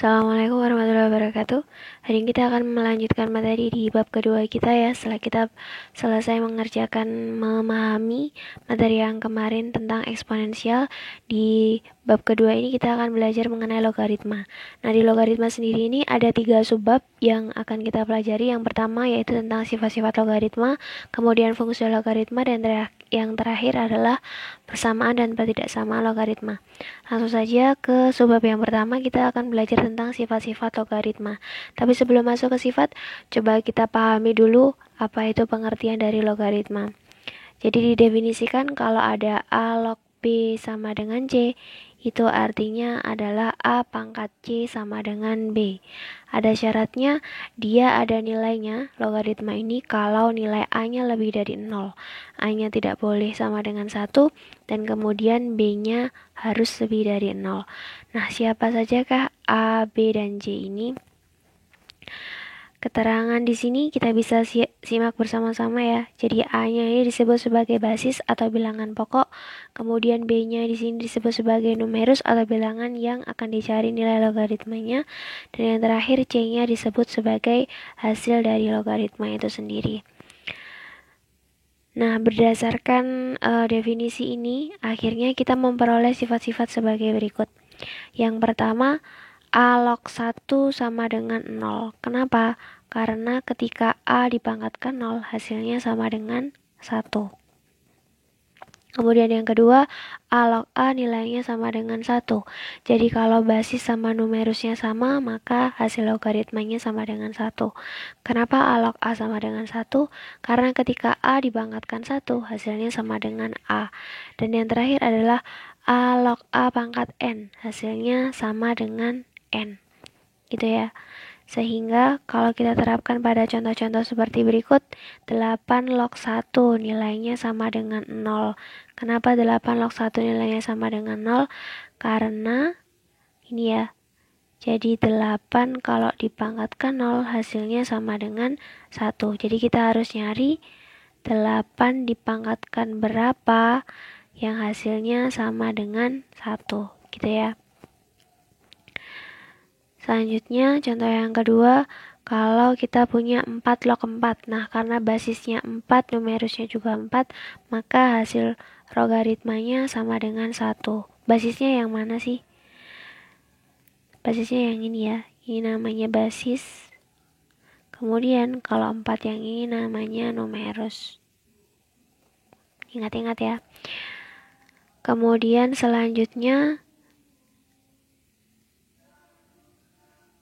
Assalamualaikum warahmatullahi wabarakatuh. Hari ini kita akan melanjutkan materi di bab kedua kita ya. Setelah kita selesai mengerjakan memahami materi yang kemarin tentang eksponensial, di bab kedua ini kita akan belajar mengenai logaritma. Nah, di logaritma sendiri ini ada 3 subbab yang akan kita pelajari. Yang pertama yaitu tentang sifat-sifat logaritma, kemudian fungsi logaritma, dan yang terakhir adalah persamaan dan ketidaksamaan logaritma. Langsung saja ke subbab yang pertama, kita akan belajar tentang sifat-sifat logaritma. Tapi sebelum masuk ke sifat, coba kita pahami dulu apa itu pengertian dari logaritma. Jadi didefinisikan kalau ada A log B sama dengan C, itu artinya adalah A pangkat C sama dengan B. Ada syaratnya, dia ada nilainya, logaritma ini, kalau nilai A-nya lebih dari 0. A-nya tidak boleh sama dengan 1, dan kemudian B-nya harus lebih dari 0. Nah, siapa sajakah A, B, dan C ini? Keterangan di sini kita bisa simak bersama-sama ya. Jadi A-nya ini disebut sebagai basis atau bilangan pokok, kemudian B-nya di sini disebut sebagai numerus atau bilangan yang akan dicari nilai logaritmanya, dan yang terakhir C-nya disebut sebagai hasil dari logaritma itu sendiri. Nah, berdasarkan definisi ini, akhirnya kita memperoleh sifat-sifat sebagai berikut. Yang pertama, A log 1 sama dengan 0. Kenapa? Karena ketika A dipangkatkan 0, hasilnya sama dengan 1. Kemudian yang kedua, A log A nilainya sama dengan 1. Jadi kalau basis sama numerusnya sama, maka hasil logaritmanya sama dengan 1. Kenapa A log A sama dengan 1? Karena ketika A dipangkatkan 1, hasilnya sama dengan A. Dan yang terakhir adalah A log A pangkat N, hasilnya sama dengan N. Gitu ya. Sehingga kalau kita terapkan pada contoh-contoh seperti berikut, 8 log 1 nilainya sama dengan 0. Kenapa 8 log 1 nilainya sama dengan 0? Karena ini ya, jadi 8 kalau dipangkatkan 0 hasilnya sama dengan 1. Jadi kita harus nyari 8 dipangkatkan berapa yang hasilnya sama dengan 1. Gitu ya. Selanjutnya, contoh yang kedua, kalau kita punya 4 log 4. Nah, karena basisnya 4, numerusnya juga 4, maka hasil logaritmanya sama dengan 1. Basisnya yang mana sih? Basisnya yang ini ya. Ini namanya basis. Kemudian, kalau 4 yang ini namanya numerus. Ingat-ingat ya. Kemudian selanjutnya,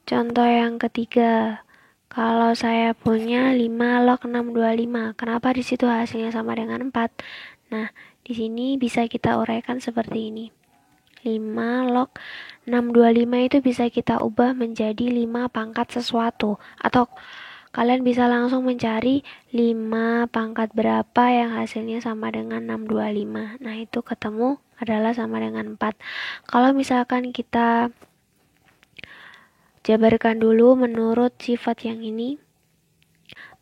contoh yang ketiga, kalau saya punya 5 log 625, kenapa di situ hasilnya sama dengan 4? Nah, di sini bisa kita uraikan seperti ini. 5 log 625 itu bisa kita ubah menjadi 5 pangkat sesuatu, atau kalian bisa langsung mencari 5 pangkat berapa yang hasilnya sama dengan 625. Nah, itu ketemu adalah sama dengan 4. Kalau misalkan kita jabarkan dulu menurut sifat yang ini,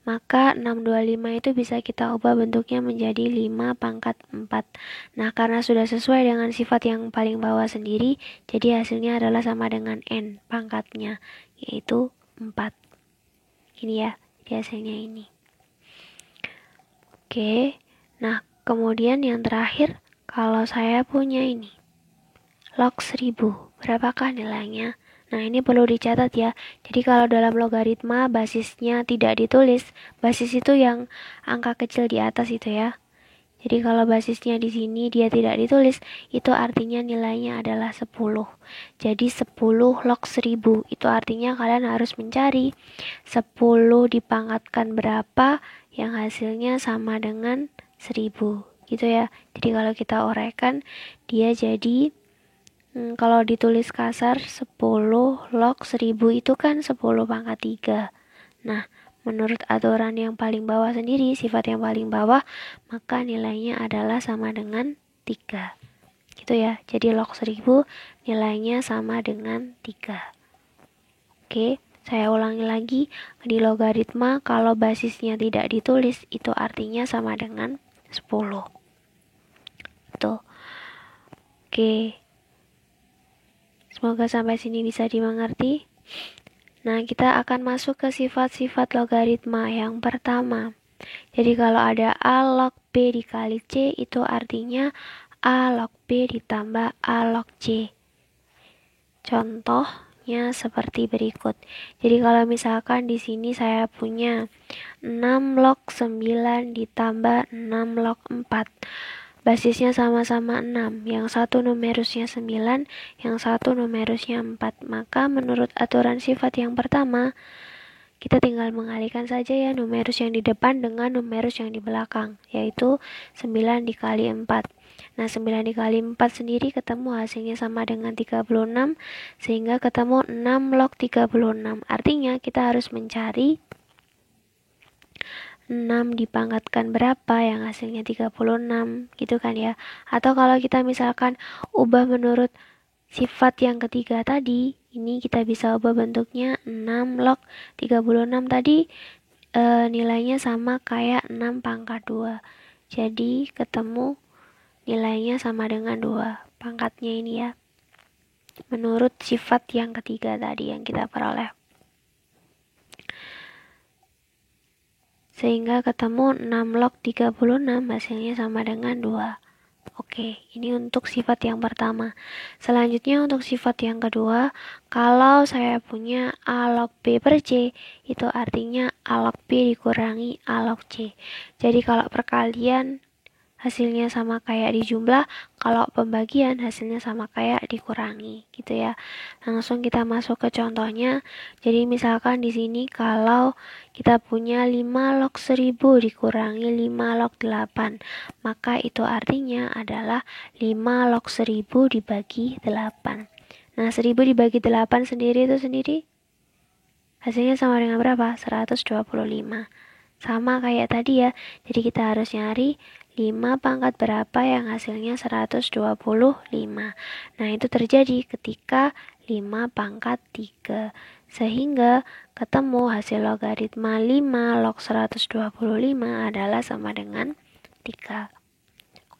maka 625 itu bisa kita ubah bentuknya menjadi 5 pangkat 4. Nah, karena sudah sesuai dengan sifat yang paling bawah sendiri, jadi hasilnya adalah sama dengan N pangkatnya, yaitu 4. Ini ya, jadi hasilnya ini. Oke, nah kemudian yang terakhir, kalau saya punya ini, log 1000, berapakah nilainya? Nah, ini perlu dicatat ya. Jadi kalau dalam logaritma basisnya tidak ditulis, basis itu yang angka kecil di atas itu ya. Jadi kalau basisnya di sini dia tidak ditulis, itu artinya nilainya adalah 10. Jadi 10 log 1000, itu artinya kalian harus mencari 10 dipangkatkan berapa yang hasilnya sama dengan 1000. Gitu ya. Jadi kalau kita uraikan, dia jadi kalau ditulis kasar 10 log 1000 itu kan 10 pangkat 3. Nah, menurut aturan yang paling bawah sendiri, sifat yang paling bawah, maka nilainya adalah sama dengan 3. Gitu ya. Jadi log 1000 nilainya sama dengan 3. Oke, saya ulangi lagi. Di logaritma kalau basisnya tidak ditulis, itu artinya sama dengan 10. Tuh. Oke. Semoga sampai sini bisa dimengerti. Nah, kita akan masuk ke sifat-sifat logaritma yang pertama. Jadi kalau ada A log B dikali C, itu artinya A log B ditambah A log C. Contohnya seperti berikut. Jadi kalau misalkan di sini saya punya 6 log 9 ditambah 6 log 4. Basisnya sama-sama 6, yang satu numerusnya 9, yang satu numerusnya 4. Maka menurut aturan sifat yang pertama, kita tinggal mengalihkan saja ya numerus yang di depan dengan numerus yang di belakang, yaitu 9 dikali 4. Nah, 9 dikali 4 sendiri ketemu hasilnya sama dengan 36, sehingga ketemu 6 log 36. Artinya kita harus mencari 6 dipangkatkan berapa yang hasilnya 36 gitu kan ya. Atau kalau kita misalkan ubah menurut sifat yang ketiga tadi, ini kita bisa ubah bentuknya 6 log 36 tadi nilainya sama kayak 6 pangkat 2. Jadi ketemu nilainya sama dengan 2 pangkatnya ini ya. Menurut sifat yang ketiga tadi yang kita peroleh. Sehingga ketemu 6 log 36 hasilnya sama dengan 2. Oke, ini untuk sifat yang pertama. Selanjutnya untuk sifat yang kedua, kalau saya punya A log B per C, itu artinya A log B dikurangi A log C. Jadi kalau perkalian hasilnya sama kayak di jumlah, kalau pembagian hasilnya sama kayak dikurangi gitu ya. Langsung kita masuk ke contohnya. Jadi misalkan di sini kalau kita punya 5 log 1000 dikurangi 5 log 8, maka itu artinya adalah 5 log 1000 dibagi 8. Nah, 1000 dibagi 8 sendiri itu sendiri hasilnya sama dengan berapa? 125. Sama kayak tadi ya. Jadi kita harus nyari 5 pangkat berapa yang hasilnya 125. Nah, itu terjadi ketika 5 pangkat 3. Sehingga ketemu hasil logaritma 5 log 125 adalah sama dengan 3.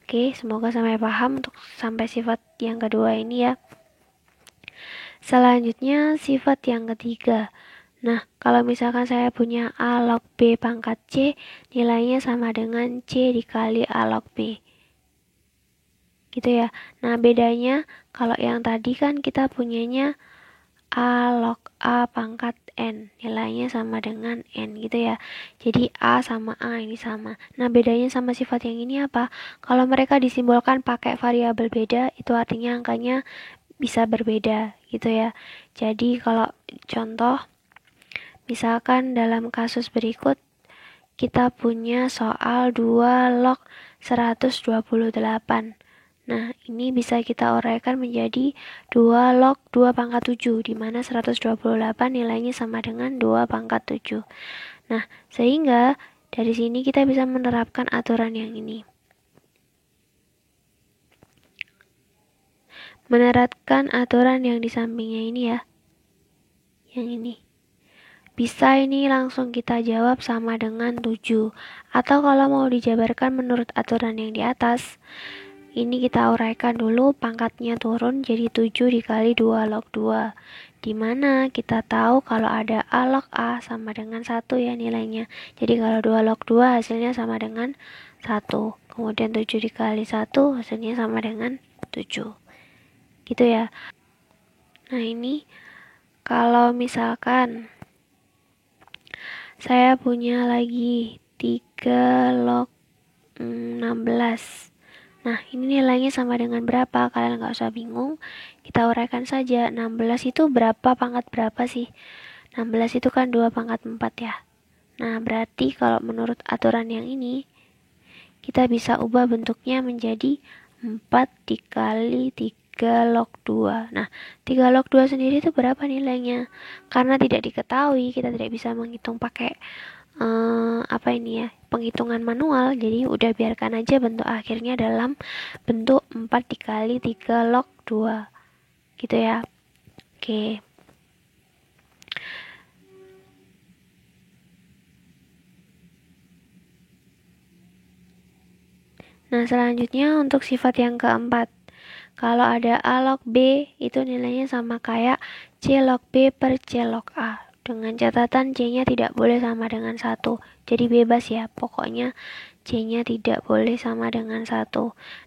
Oke, semoga sampai paham untuk sampai sifat yang kedua ini ya. Selanjutnya sifat yang ketiga. Nah, kalau misalkan saya punya A log B pangkat C, nilainya sama dengan C dikali A log B. Gitu ya. Nah, bedanya kalau yang tadi kan kita punyanya A log A pangkat N. Nilainya sama dengan N gitu ya. Jadi A sama A ini sama. Nah, bedanya sama sifat yang ini apa? Kalau mereka disimbolkan pakai variabel beda, itu artinya angkanya bisa berbeda gitu ya. Jadi kalau contoh, misalkan dalam kasus berikut, kita punya soal 2 log 128. Nah, ini bisa kita uraikan menjadi 2 log 2 pangkat 7, di mana 128 nilainya sama dengan 2 pangkat 7. Nah, sehingga dari sini kita bisa menerapkan aturan yang ini. Menerapkan aturan yang di sampingnya ini ya. Yang ini. Bisa ini langsung kita jawab sama dengan 7. Atau kalau mau dijabarkan menurut aturan yang di atas, ini kita uraikan dulu, pangkatnya turun jadi 7 dikali 2 log 2. Dimana kita tahu kalau ada A log A sama dengan 1 ya nilainya. Jadi kalau 2 log 2 hasilnya sama dengan 1. Kemudian 7 dikali 1 hasilnya sama dengan 7. Gitu ya. Nah, ini kalau misalkan saya punya lagi 3 log 16. Nah, ini nilainya sama dengan berapa? Kalian nggak usah bingung. Kita uraikan saja. 16 itu berapa pangkat berapa sih? 16 itu kan 2 pangkat 4 ya. Nah, berarti kalau menurut aturan yang ini, kita bisa ubah bentuknya menjadi 4 dikali 3 log 2. Nah, 3 log 2 sendiri itu berapa nilainya? Karena tidak diketahui, kita tidak bisa menghitung pakai penghitungan manual. Jadi udah biarkan aja bentuk akhirnya dalam bentuk 4 dikali 3 log 2 gitu ya. Oke. Nah, selanjutnya untuk sifat yang keempat. Kalau ada A log B, itu nilainya sama kayak C log B per C log A. Dengan catatan C-nya tidak boleh sama dengan 1. Jadi bebas ya, pokoknya C-nya tidak boleh sama dengan 1.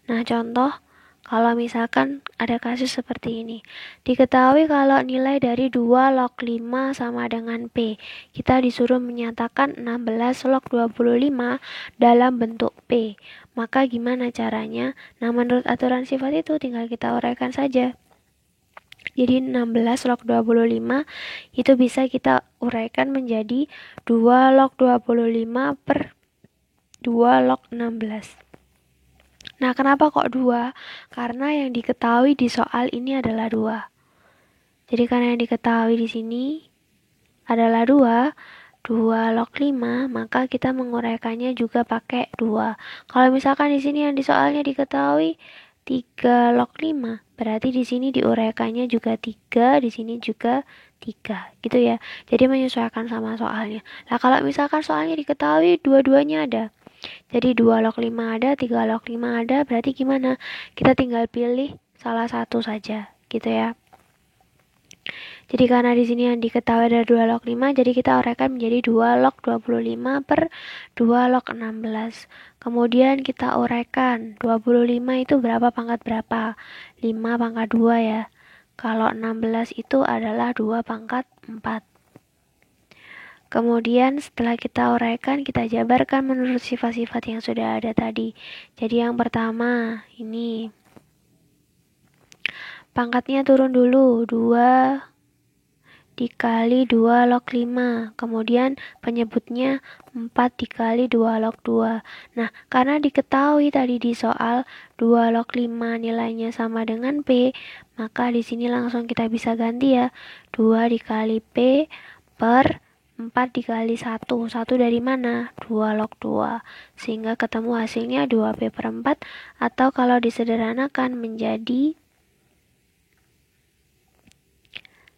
Nah, contoh, kalau misalkan ada kasus seperti ini. Diketahui kalau nilai dari 2 log 5 sama dengan P. Kita disuruh menyatakan 16 log 25 dalam bentuk P. Maka gimana caranya? Nah, menurut aturan sifat itu tinggal kita uraikan saja. Jadi 16 log 25 itu bisa kita uraikan menjadi 2 log 25 per 2 log 16. Nah, kenapa kok 2? Karena yang diketahui di soal ini adalah 2. Jadi karena yang diketahui di sini adalah 2 log 5, maka kita menguraikannya juga pakai 2. Kalau misalkan di sini yang di soalnya diketahui 3 log 5, berarti di sini diuraikannya juga 3, di sini juga 3, gitu ya. Jadi menyesuaikan sama soalnya. Nah, kalau misalkan soalnya diketahui dua-duanya ada. Jadi 2 log 5 ada, 3 log 5 ada, berarti gimana? Kita tinggal pilih salah satu saja, gitu ya. Jadi karena di sini yang diketahui ada 2 log 5, jadi kita uraikan menjadi 2 log 25 per 2 log 16. Kemudian kita uraikan, 25 itu berapa pangkat berapa? 5 pangkat 2 ya. Kalau 16 itu adalah 2 pangkat 4. Kemudian setelah kita uraikan, kita jabarkan menurut sifat-sifat yang sudah ada tadi. Jadi yang pertama, ini. Pangkatnya turun dulu, 2 dikali 2 log 5. Kemudian penyebutnya 4 dikali 2 log 2. Nah, karena diketahui tadi di soal 2 log 5 nilainya sama dengan P, maka di sini langsung kita bisa ganti ya. 2 dikali P per 4 dikali 1. 1 dari mana? 2 log 2. Sehingga ketemu hasilnya 2P per 4. Atau kalau disederhanakan menjadi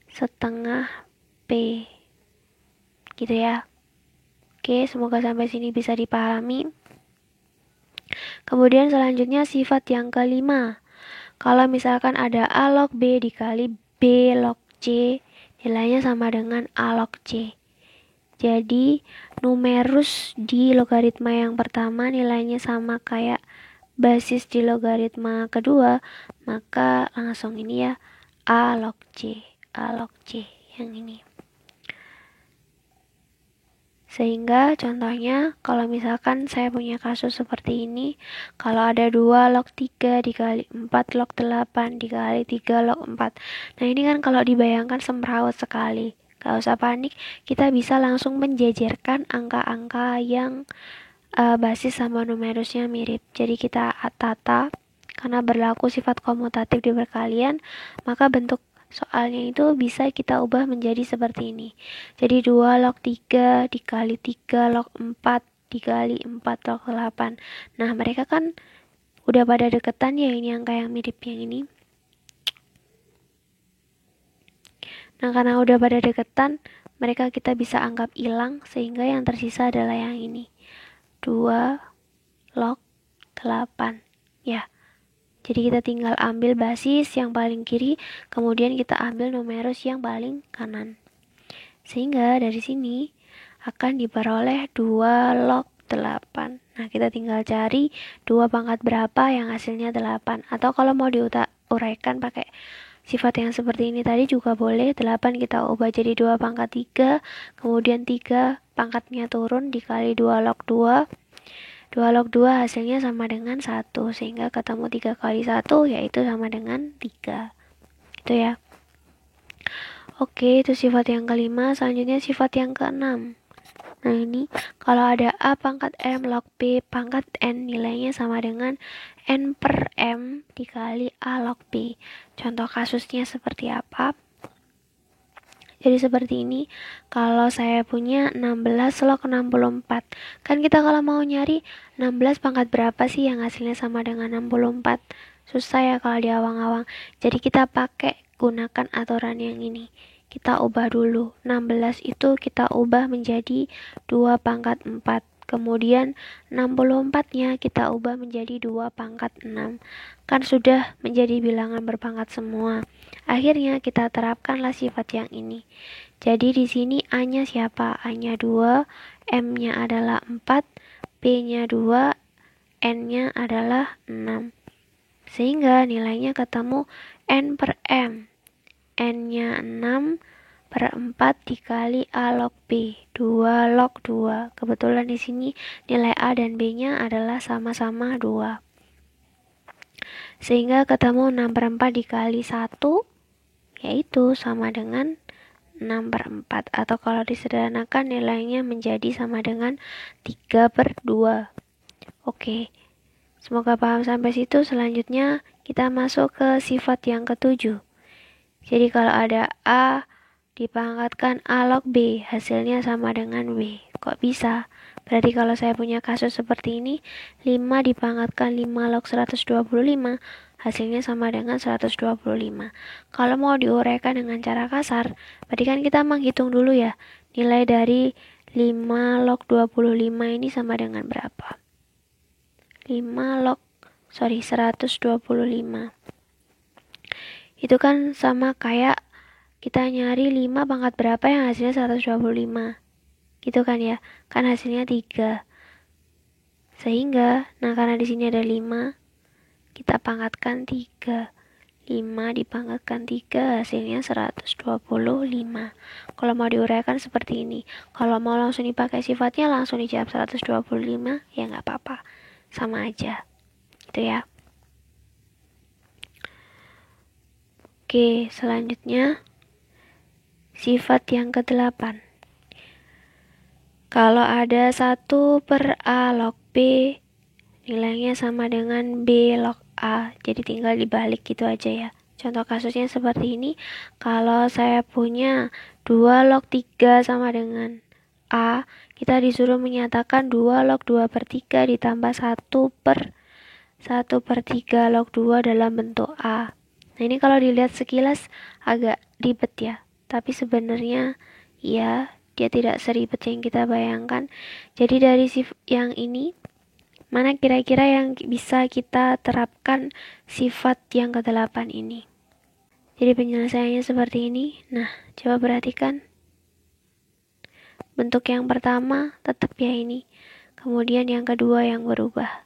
setengah P. Gitu ya. Oke, semoga sampai sini bisa dipahami. Kemudian selanjutnya sifat yang kelima. Kalau misalkan ada A log B dikali B log C, nilainya sama dengan A log C. Jadi numerus di logaritma yang pertama nilainya sama kayak basis di logaritma kedua, maka langsung ini ya A log C yang ini. Sehingga contohnya kalau misalkan saya punya kasus seperti ini, kalau ada 2 log 3 dikali 4 log 8 dikali 3 log 4. Nah, ini kan kalau dibayangkan semrawut sekali. Gak usah panik, kita bisa langsung menjejerkan angka-angka yang basis sama numerusnya mirip. Jadi kita tata, karena berlaku sifat komutatif di perkalian, maka bentuk soalnya itu bisa kita ubah menjadi seperti ini. Jadi 2 log 3 dikali 3 log 4 dikali 4 log 8. Nah, mereka kan udah pada deketan ya, ini angka yang mirip yang ini. Nah, karena udah pada deketan, mereka kita bisa anggap hilang, sehingga yang tersisa adalah yang ini. 2 log 8. Ya. Jadi kita tinggal ambil basis yang paling kiri, kemudian kita ambil numerus yang paling kanan. Sehingga dari sini akan diperoleh 2 log 8. Nah, kita tinggal cari 2 pangkat berapa yang hasilnya 8. Atau kalau mau diuraikan pakai sifat yang seperti ini tadi juga boleh. 8 kita ubah jadi 2 pangkat 3, kemudian 3 pangkatnya turun dikali 2 log 2. 2 log 2 hasilnya sama dengan 1, sehingga ketemu 3 kali 1 yaitu sama dengan 3. Gitu ya. Oke, itu sifat yang kelima. Selanjutnya sifat yang keenam. Nah, ini kalau ada A pangkat M log B pangkat N, nilainya sama dengan N per M dikali A log B. Contoh kasusnya seperti apa? Jadi seperti ini, kalau saya punya 16 log 64. Kan kita kalau mau nyari 16 pangkat berapa sih yang hasilnya sama dengan 64? Susah ya kalau di awang-awang. Jadi kita pakai gunakan aturan yang ini. Kita ubah dulu. 16 itu kita ubah menjadi 2 pangkat 4. Kemudian 64-nya kita ubah menjadi 2 pangkat 6. Kan sudah menjadi bilangan berpangkat semua. Akhirnya kita terapkanlah sifat yang ini. Jadi di sini A-nya siapa? A-nya 2, M-nya adalah 4, P-nya 2, N-nya adalah 6. Sehingga nilainya ketemu N per M. N-nya 6 per 4 dikali A log B, 2 log 2. Kebetulan di sini nilai A dan B-nya adalah sama-sama 2. Sehingga ketemu 6 per 4 dikali 1, yaitu sama dengan 6 per 4. Atau kalau disederhanakan nilainya menjadi sama dengan 3 per 2. Oke, semoga paham sampai situ. Selanjutnya kita masuk ke sifat yang ketujuh. Jadi kalau ada A dipangkatkan A log B, hasilnya sama dengan B. Kok bisa? Berarti kalau saya punya kasus seperti ini, 5 dipangkatkan 5 log 125, hasilnya sama dengan 125. Kalau mau diuraikan dengan cara kasar, berarti kan kita menghitung dulu ya, nilai dari 5 log 25 ini sama dengan berapa? 125. Itu kan sama kayak kita nyari 5 pangkat berapa yang hasilnya 125. Gitu kan ya. Kan hasilnya 3. Sehingga, karena di sini ada 5, kita pangkatkan 3. 5 dipangkatkan 3, hasilnya 125. Kalau mau diuraikan seperti ini. Kalau mau langsung dipakai sifatnya, langsung dijawab 125, ya nggak apa-apa. Sama aja. Gitu ya. Oke, selanjutnya sifat yang ke-8. Kalau ada 1 per A log B, nilainya sama dengan B log A. Jadi tinggal dibalik gitu aja ya. Contoh kasusnya seperti ini. Kalau saya punya 2 log 3 sama dengan A, kita disuruh menyatakan 2 log 2 per 3 ditambah 1 per 3 log 2 dalam bentuk A. Nah ini kalau dilihat sekilas agak ribet ya. Tapi sebenarnya ya dia tidak seribet yang kita bayangkan. Jadi dari yang ini, mana kira-kira yang bisa kita terapkan sifat yang ke-8 ini? Jadi penyelesaiannya seperti ini. Nah, coba perhatikan. Bentuk yang pertama tetap ya ini. Kemudian yang kedua yang berubah.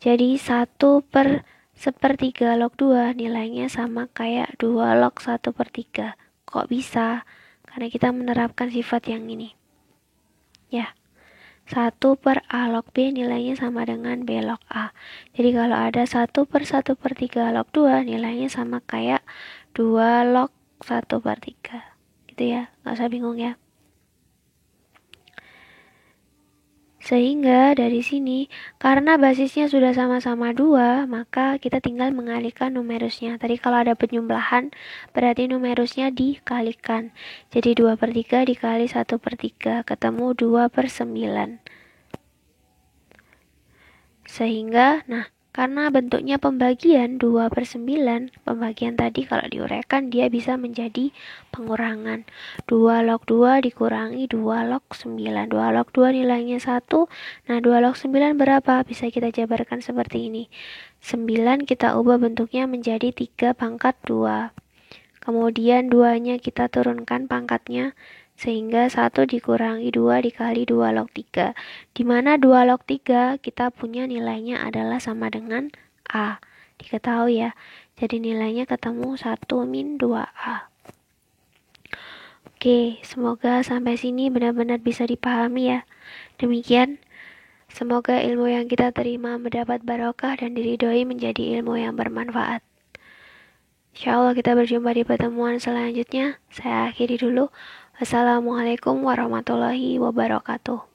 Jadi 1 per 1/3 log 2 nilainya sama kayak 2 log 1/3. Kok bisa? Karena kita menerapkan sifat yang ini. Ya. 1 per A log B nilainya sama dengan B log A. Jadi kalau ada 1 per 1/3 log 2 nilainya sama kayak 2 log 1/3. Gitu ya, nggak usah bingung ya. Sehingga dari sini, karena basisnya sudah sama-sama 2, maka kita tinggal mengalihkan numerusnya. Tadi kalau ada penjumlahan, berarti numerusnya dikalikan. Jadi 2/3 dikali 1/3, ketemu 2/9. Sehingga, karena bentuknya pembagian 2/9, pembagian tadi kalau diuraikan dia bisa menjadi pengurangan. 2 log 2 dikurangi 2 log 9. 2 log 2 nilainya 1. Nah, 2 log 9 berapa? Bisa kita jabarkan seperti ini. 9 kita ubah bentuknya menjadi 3 pangkat 2. Kemudian 2-nya kita turunkan pangkatnya. Sehingga 1 dikurangi 2 dikali 2 log 3. Dimana 2 log 3 kita punya nilainya adalah sama dengan A. Diketahui ya. Jadi nilainya ketemu 1 min 2A. Oke, semoga sampai sini benar-benar bisa dipahami ya. Demikian. Semoga ilmu yang kita terima mendapat barokah dan diridhoi menjadi ilmu yang bermanfaat. Insyaallah kita berjumpa di pertemuan selanjutnya. Saya akhiri dulu. Wassalamualaikum warahmatullahi wabarakatuh.